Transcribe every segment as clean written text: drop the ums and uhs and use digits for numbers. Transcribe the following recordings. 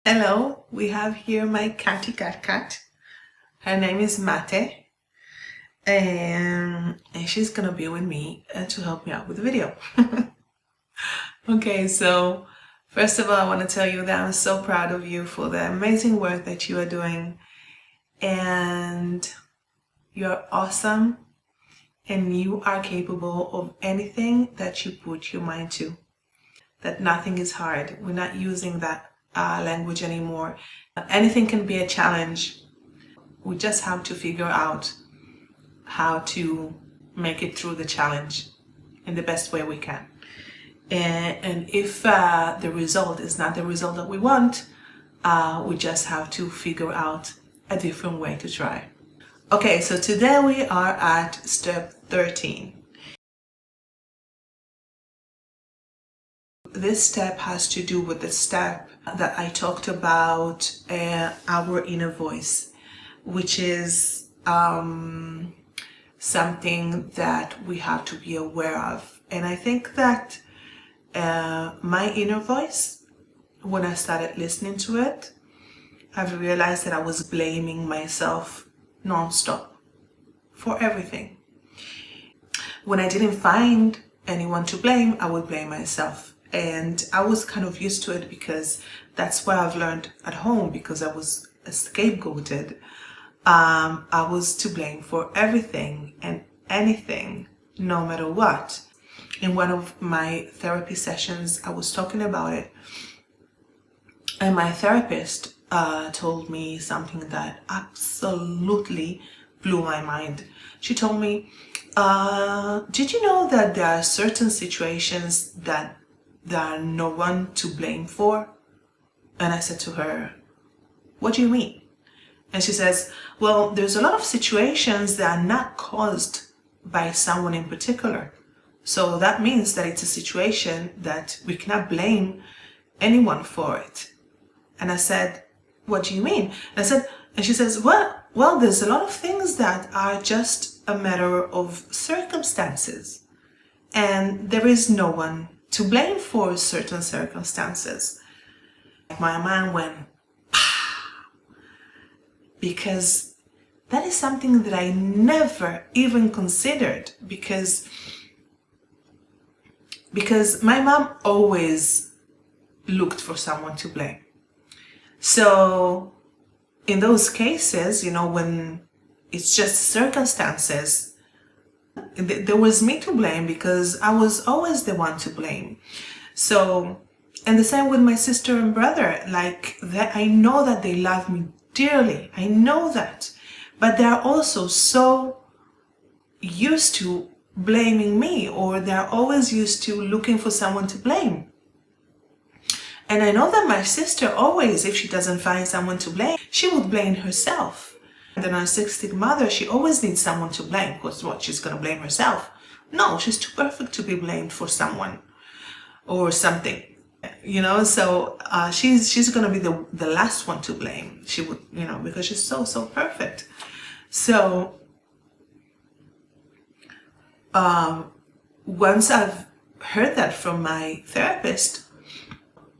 Hello, we have here my catty cat. Her name is Mate, and she's gonna be with me to help me out with the video. Okay, so first of all, I want to tell you that I'm so proud of you for the amazing work that you are doing, and you're awesome, and you are capable of anything that you put your mind to. That nothing is hard. We're not using that language anymore. Anything can be a challenge. We just have to figure out how to make it through the challenge in the best way we can. And if the result is not the result that we want, we just have to figure out a different way to try. Okay, so today we are at step 13. This step has to do with the step that I talked about, our inner voice, which is something that we have to be aware of. And I think that my inner voice, when I started listening to it, I've realized that I was blaming myself non-stop for everything. When I didn't find anyone to blame, I would blame myself. And I was kind of used to it because that's what I've learned at home, because I was scapegoated. I was to blame for everything and anything, no matter what. In one of my therapy sessions, I was talking about it, and my therapist told me something that absolutely blew my mind. She told me, did you know that there are certain situations that there are no one to blame for? And I said to her, what do you mean? And she says, well, there's a lot of situations that are not caused by someone in particular. So that means that it's a situation that we cannot blame anyone for it. And I said, what do you mean? And she says, well, there's a lot of things that are just a matter of circumstances. And there is no one to blame for certain circumstances. My mind went, because that is something that I never even considered, because my mom always looked for someone to blame. So in those cases, when it's just circumstances, there was me to blame because I was always the one to blame. So, and the same with my sister and brother, like that, I know that they love me dearly. I know that, but they're also so used to blaming me, or they're always used to looking for someone to blame. And I know that my sister always, if she doesn't find someone to blame, she would blame herself. The narcissistic mother, she always needs someone to blame, because what, she's going to blame herself? No, she's too perfect to be blamed for someone or something, so she's going to be the last one to blame. She would, because she's so perfect. So once I've heard that from my therapist,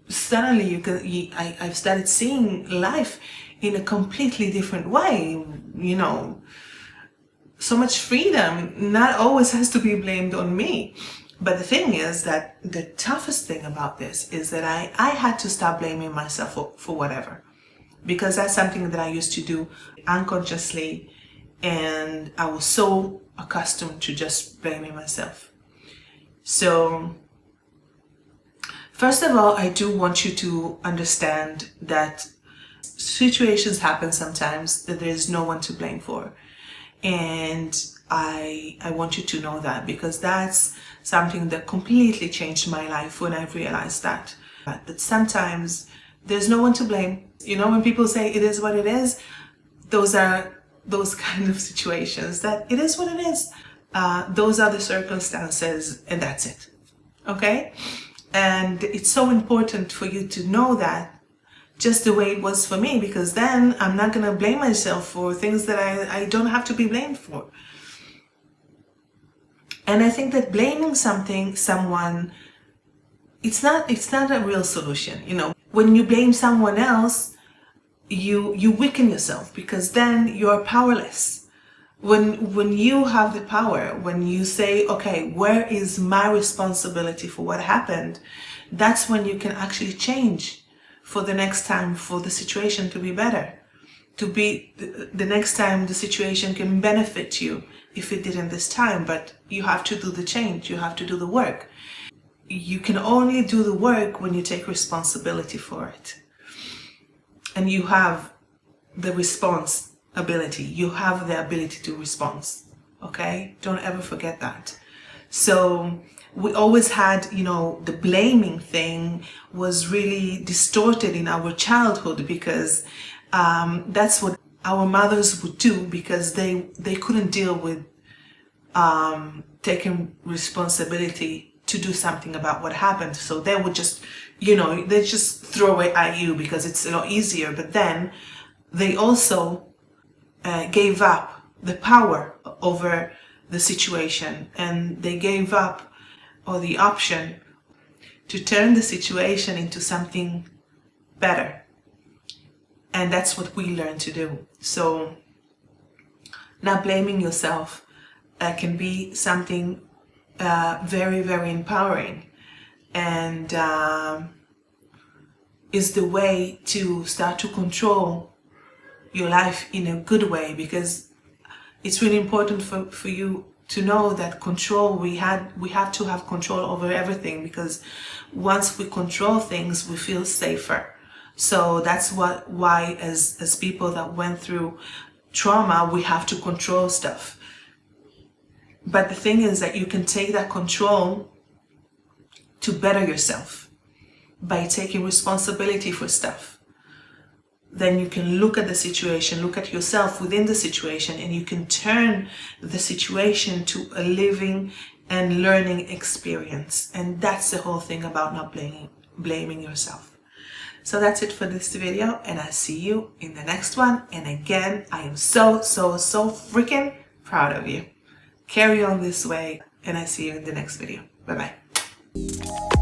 suddenly I've started seeing life in a completely different way, so much freedom, not always has to be blamed on me. But the thing is that the toughest thing about this is that I had to stop blaming myself for whatever, because that's something that I used to do unconsciously, and I was so accustomed to just blaming myself. So first of all, I do want you to understand that situations happen sometimes that there is no one to blame for. And I want you to know that, because that's something that completely changed my life when I realized that sometimes there's no one to blame. When people say it is what it is, those are those kind of situations that it is what it is. Those are the circumstances, and that's it. Okay? And it's so important for you to know that, just the way it was for me, because then I'm not going to blame myself for things that I don't have to be blamed for. And I think that blaming someone, it's not a real solution. when you blame someone else, you weaken yourself, because then you're powerless. When you have the power, when you say, okay, where is my responsibility for what happened, that's when you can actually change for the next time, for the situation to be better, to be the next time the situation can benefit you if it didn't this time. But you have to do the change, you have to do the work. You can only do the work when you take responsibility for it. And you have the responsibility, you have the ability to respond, okay? Don't ever forget that. So we always had, the blaming thing was really distorted in our childhood, because that's what our mothers would do, because they couldn't deal with taking responsibility to do something about what happened. So they would just, they just throw it at you because it's a lot easier. But then they also gave up the power over the situation, and they gave up or the option to turn the situation into something better. And that's what we learn to do. So not blaming yourself can be something very, very empowering, and is the way to start to control your life in a good way, because it's really important for you to know that control, we have to have control over everything, because once we control things, we feel safer. So that's why as people that went through trauma, we have to control stuff. But the thing is that you can take that control to better yourself by taking responsibility for stuff. Then you can look at the situation, look at yourself within the situation, and you can turn the situation to a living and learning experience. And that's the whole thing about not blaming yourself. So that's it for this video, and I'll see you in the next one. And again, I am so freaking proud of you. Carry on this way, and I see you in the next video. Bye-bye.